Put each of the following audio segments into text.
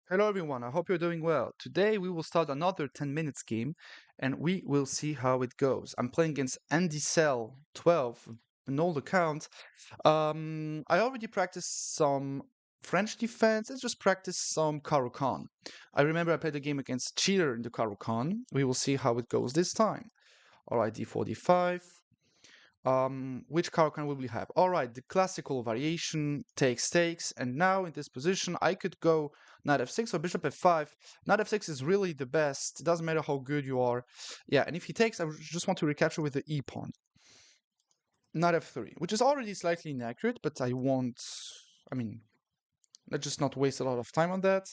Hello everyone, I hope you're doing well. Today we will start another 10 minutes game and we will see how it goes. I'm playing against Andy Cell 12, an old account. I already practiced some French defense. Let's just practice some Carokann. I remember I played a game against Cheater in the Carokann. We will see how it goes this time. Alright, d4, d5. Which Carokann will we have? All right, the classical variation takes, and now in this position, I could go knight f6 or bishop f5. Knight f6 is really the best. It doesn't matter how good you are. Yeah, and if he takes, just want to recapture with the e pawn. Knight f3, which is already slightly inaccurate, but I won't. I mean, let's just not waste a lot of time on that.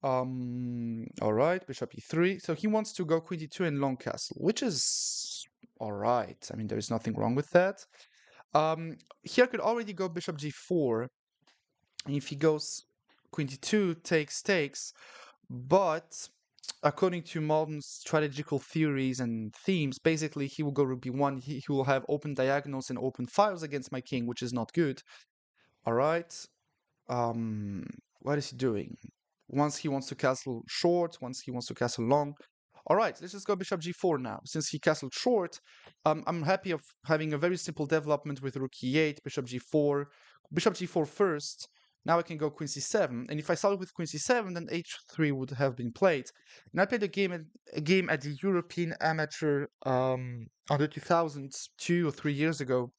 All right, bishop e3. So he wants to go queen d2 and long castle, which is all right. I mean, there is nothing wrong with that. Here I could already go bishop g4. And if he goes queen d2, takes, but according to modern strategical theories and themes, basically he will go rook b1. He will have open diagonals and open files against my king, which is not good. All right. Um, what is he doing? Once he wants to castle short, once he wants to castle long. All right, let's just go bishop g4 now. Since he castled short, I'm happy of having a very simple development with rook e8, bishop g4 first. Now I can go queen c7, and if I started with queen c7, then h3 would have been played. And I played a game at the European Amateur under 2000 2 or 3 years ago,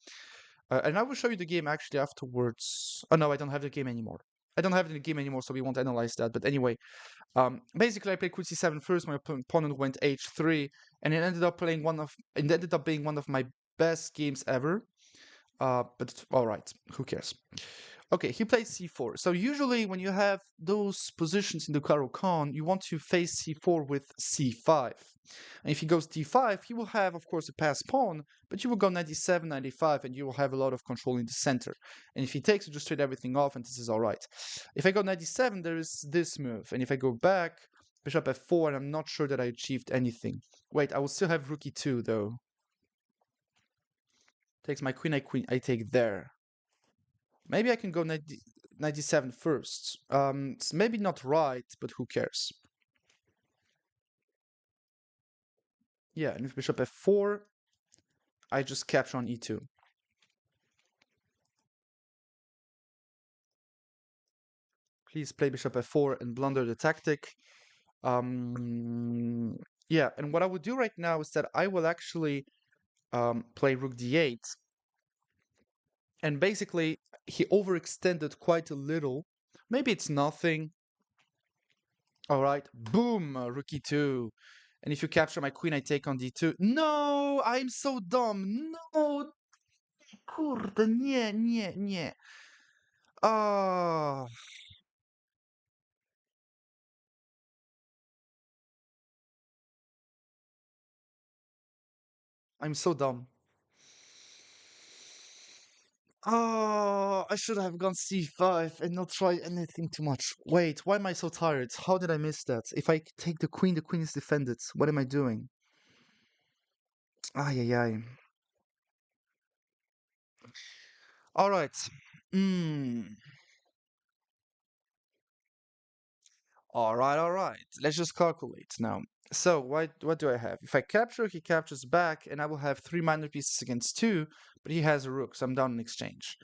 and I will show you the game actually afterwards. Oh no, I don't have the game anymore. I don't have the game anymore, so we won't analyze that. But anyway, basically I played queen c7 first. My opponent went h3, and it ended up being one of my best games ever. But all right, who cares? Okay, he played c4. So usually when you have those positions in the Carokann, you want to face c4 with c5. And if he goes d5, he will have, of course, a passed pawn, but you will go 97, 95, and you will have a lot of control in the center. And if he takes, you just trade everything off, and this is all right. If I go 97, there is this move. And if I go back, bishop f4, and I'm not sure that I achieved anything. Wait, I will still have rook e2, though. Takes my queen, I take there. Maybe I can go 97 first. It's maybe not right, but who cares? Yeah, and if bishop f4, I just capture on e2. Please play bishop f4 and blunder the tactic. Yeah, and what I would do right now is that I will actually play rook d8. And basically, he overextended quite a little. Maybe it's nothing. All right, boom, rook e2. And if you capture my queen, I take on d2. No, I'm so dumb. No, kurde, nie, nie, nie. Ah, I'm so dumb. Oh, I should have gone c5 and not try anything too much. Wait, why am I so tired? How did I miss that? If I take the queen is defended. What am I doing? Ay, ay, ay. All right. Hmm. All right, all right. Let's just calculate now. So what do I have? If I capture, he captures back, and I will have 3 minor pieces against 2, but he has a rook, so I'm down in exchange.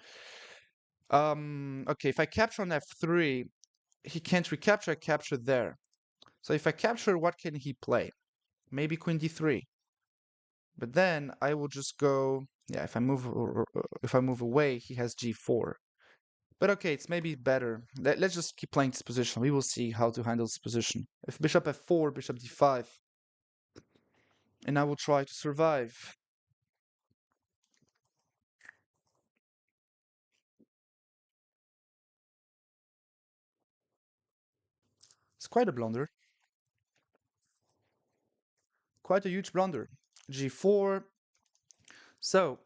Okay, if I capture on f3, he can't recapture, I capture there. So if I capture, what can he play? Maybe queen d3. But then I will just go, yeah, if I move away, he has g4. But okay, it's maybe better. Let's just keep playing this position. We will see how to handle this position. If bishop f4, bishop d5, and I will try to survive. It's quite a blunder. Quite a huge blunder. g4. So,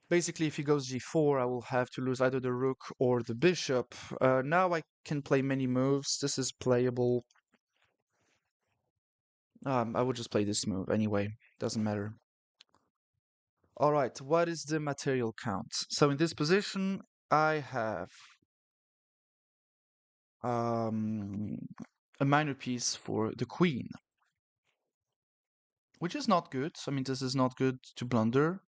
basically, if he goes g4, I will have to lose either the rook or the bishop. Now I can play many moves. This is playable. I will just play this move anyway. Doesn't matter. All right, what is the material count? So in this position, I have um, a minor piece for the queen, which is not good. I mean, this is not good to blunder.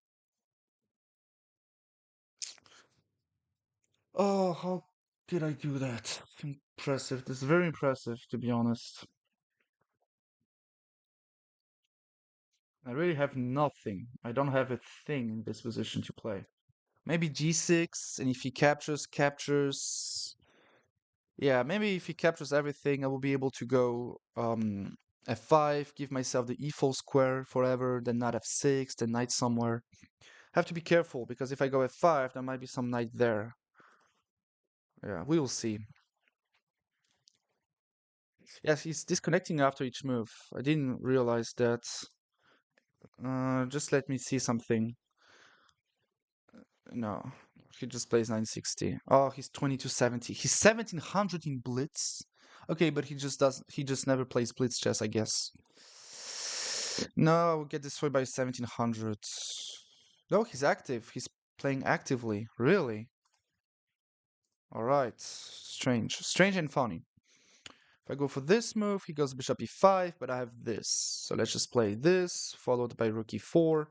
Oh, how did I do that? Impressive. This is very impressive, to be honest. I really have nothing. I don't have a thing in this position to play. Maybe g6, and if he captures. Yeah, maybe if he captures everything, I will be able to go f5, give myself the e4 square forever, then knight f6, then knight somewhere. Have to be careful, because if I go f5, there might be some knight there. Yeah, we will see. Yes, he's disconnecting after each move. I didn't realize that. Just let me see something. No, he just plays 960. Oh, he's 2270. He's 1700 in blitz. Okay, but he just never plays blitz chess, I guess. No, I will get destroyed by 1700. No, he's active. He's playing actively. Really? All right. Strange. Strange and funny. If I go for this move, he goes bishop e5, but I have this. So let's just play this, followed by rook e4.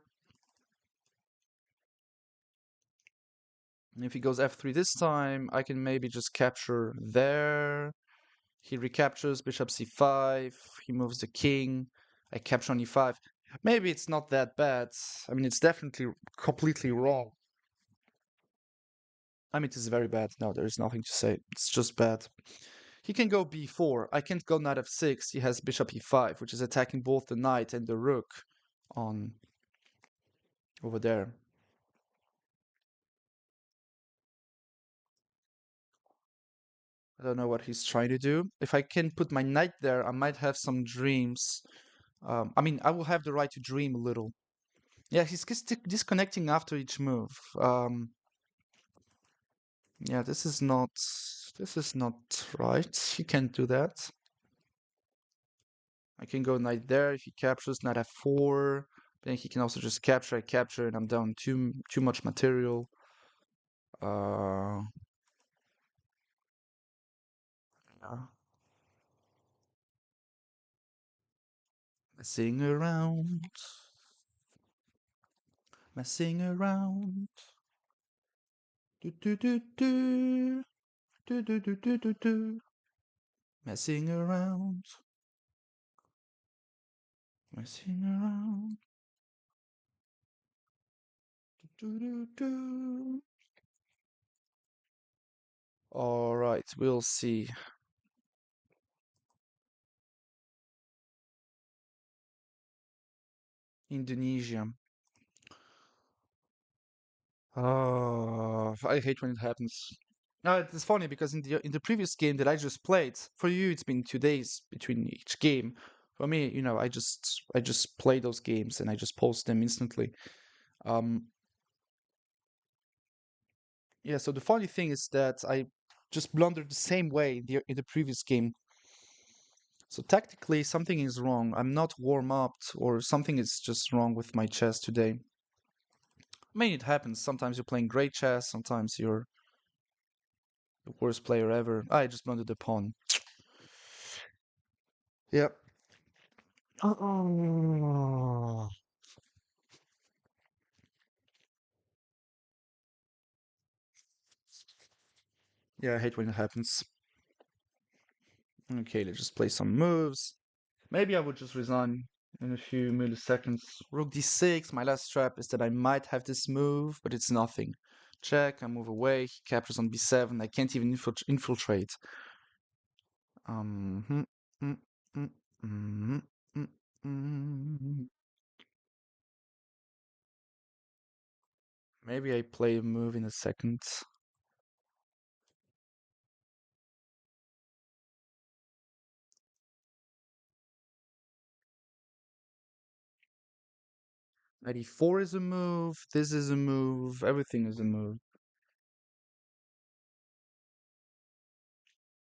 And if he goes f3 this time, I can maybe just capture there. He recaptures bishop c5. He moves the king. I capture on e5. Maybe it's not that bad. I mean, it's definitely completely wrong. I mean, it is very bad. No, there is nothing to say. It's just bad. He can go b4. I can't go knight f6. He has bishop e5, which is attacking both the knight and the rook on over there. I don't know what he's trying to do. If I can put my knight there, I might have some dreams. I mean, I will have the right to dream a little. Yeah, he's just disconnecting after each move. Yeah, this is not right. He can't do that. I can go knight there if he captures knight f4. Then he can also just capture. I capture, and I'm down too much material. Uh, yeah. Messing around, messing around. Do do do do do do do do do do. Messing around, messing around. Do do do. All right, we'll see. Indonesia. Oh, I hate when it happens. It's funny because in the previous game that I just played, for you it's been 2 days between each game. For me, I just play those games and I just post them instantly. Um, yeah. So the funny thing is that I just blundered the same way in the previous game. So tactically, something is wrong. I'm not warm up, or something is just wrong with my chess today. I mean, it happens. Sometimes you're playing great chess. Sometimes you're the worst player ever. I just blundered the pawn. Yep. Oh. Yeah, I hate when it happens. Okay, let's just play some moves. Maybe I would just resign in a few milliseconds. Rook d6. My last trap is that I might have this move, but it's nothing. Check, I move away. He captures on b7. I can't even infiltrate. Um, mm, mm, mm, mm, mm, mm. Maybe I play a move in a second. Knight e4 is a move. This is a move. Everything is a move.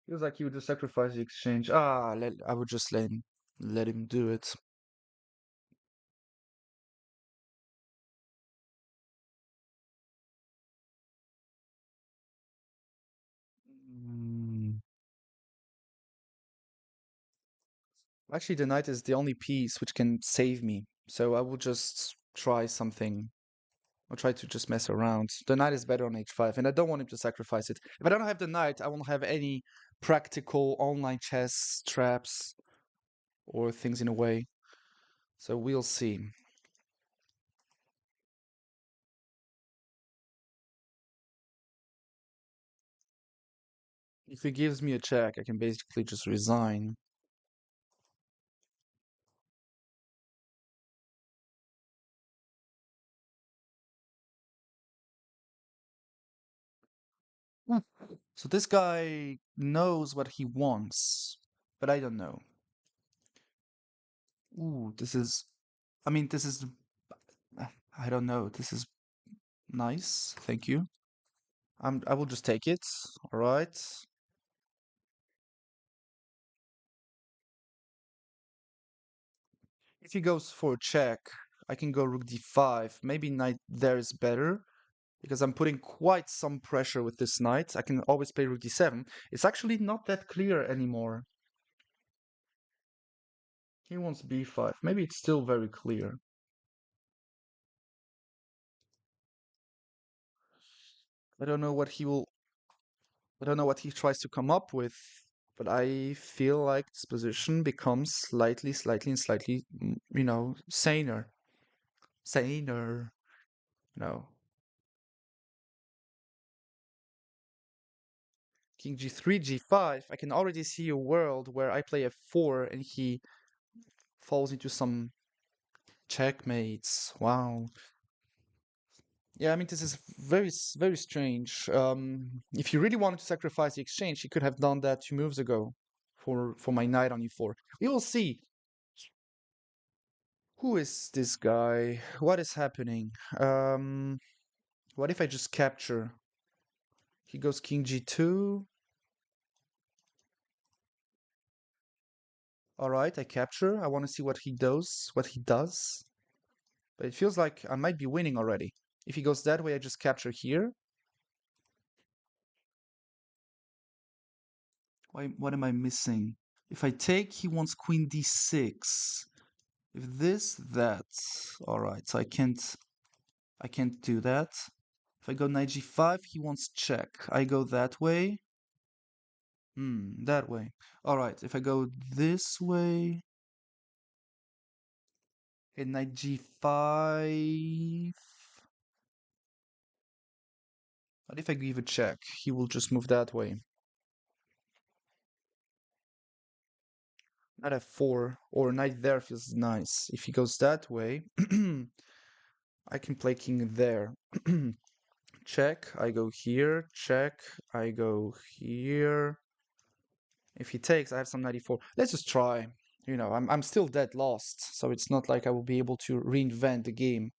Feels like he would just sacrifice the exchange. I would just let him do it. Mm. Actually, the knight is the only piece which can save me. So I will just try something. I'll try to just mess around. The knight is better on h5, and I don't want him to sacrifice it. If I don't have the knight, I won't have any practical online chess traps or things in a way. So we'll see. If he gives me a check, I can basically just resign. Hmm. So this guy knows what he wants, but I don't know. Ooh, this is, I mean, this is, I don't know. This is nice. Thank you. I will just take it. All right. If he goes for a check, I can go rook d5. Maybe knight there is better because I'm putting quite some pressure with this knight. I can always play rook d7. It's actually not that clear anymore. He wants b5. Maybe it's still very clear. I don't know what he will. I don't know what he tries to come up with, but I feel like this position becomes slightly, saner. Saner. No. King g3, g5. I can already see a world where I play f4 and he falls into some checkmates. Wow. Yeah, I mean, this is very strange. If you really wanted to sacrifice the exchange, he could have done that 2 moves ago for my knight on e4. We will see. Who is this guy? What is happening? What if I just capture? He goes king g2. All right, I capture. I want to see what he does. What he does. But it feels like I might be winning already. If he goes that way, I just capture here. What am I missing? If I take, he wants queen d6. If this, that. All right, so I can't do that. If I go knight g5, he wants check. I go that way. That way. All right, if I go this way, and knight g5. What if I give a check? He will just move that way. Knight f4 or knight there feels nice. If he goes that way, I can play king there. Check, I go here. Check, I go here. If he takes, I have some 94. Let's just try. I'm still dead lost, so it's not like I will be able to reinvent the game.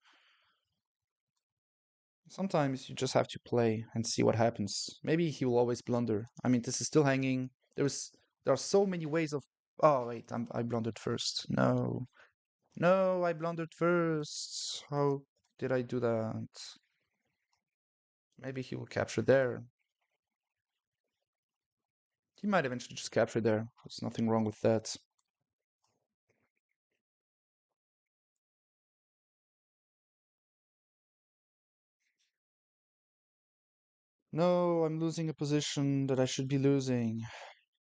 Sometimes you just have to play and see what happens. Maybe he will always blunder. I mean, this is still hanging. There are so many ways of. Oh wait, I blundered first. No, no, I blundered first. How did I do that? Maybe he will capture there. He might eventually just capture there. There's nothing wrong with that. No, I'm losing a position that I should be losing.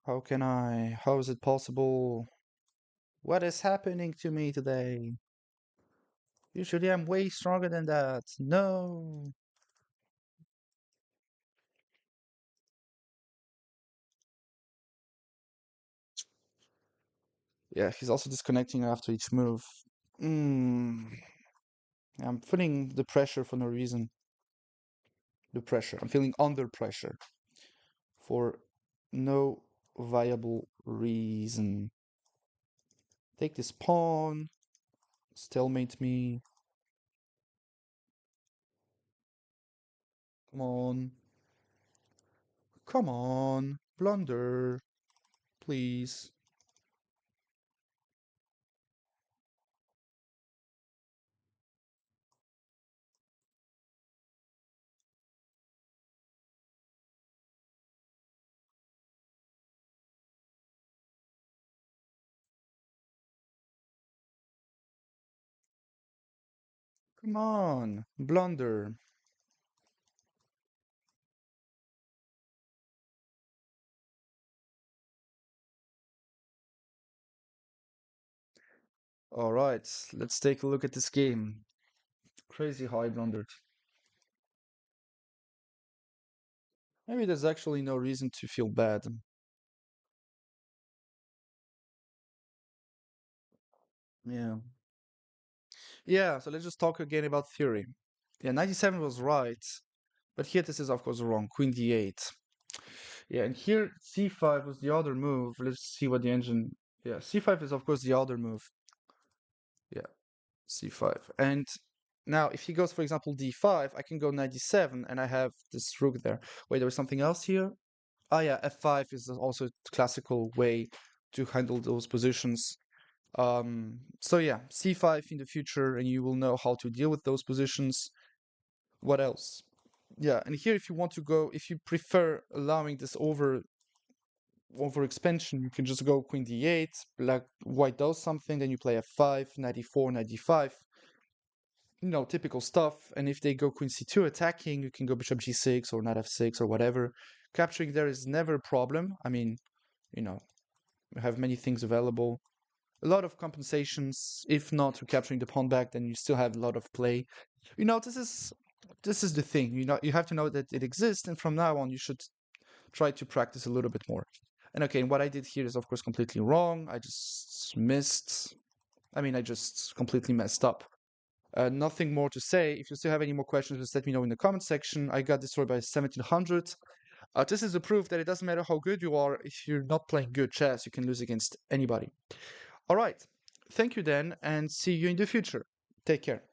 How can I? How is it possible? What is happening to me today? Usually I'm way stronger than that. No. Yeah, he's also disconnecting after each move. Mm, I'm feeling the pressure for no reason. The pressure. I'm feeling under pressure for no viable reason. Take this pawn. Stalemate me. Come on. Come on. Blunder. Please. Come on, blunder. All right, let's take a look at this game. Crazy how I blundered. Maybe there's actually no reason to feel bad. Yeah. Yeah, so let's just talk again about theory. Yeah, 97 was right, but here this is of course wrong. Queen d8. Yeah, and here c5 was the other move. Let's see what the engine. Yeah, c5 is of course the other move. Yeah, c5. And now if he goes, for example, d5, I can go 97 and I have this rook there. Wait, there was something else here? Ah, yeah, f5 is also a classical way to handle those positions. So yeah, c5 in the future, and you will know how to deal with those positions. What else? Yeah, and here if you want to go, if you prefer allowing this over expansion, you can just go queen d8, black white does something, then you play f5, 94, 95. Typical stuff. And if they go queen c2 attacking, you can go bishop g6 or knight f6 or whatever. Capturing there is never a problem. I mean, you know, you have many things available. A lot of compensations. If not to capturing the pawn back, then you still have a lot of play. This is the thing. You have to know that it exists, and from now on, you should try to practice a little bit more. And okay, and what I did here is of course completely wrong. I just missed. I mean, I just completely messed up. Nothing more to say. If you still have any more questions, just let me know in the comment section. I got destroyed by 1700. This is a proof that it doesn't matter how good you are. If you're not playing good chess, you can lose against anybody. All right. Thank you then, and see you in the future. Take care.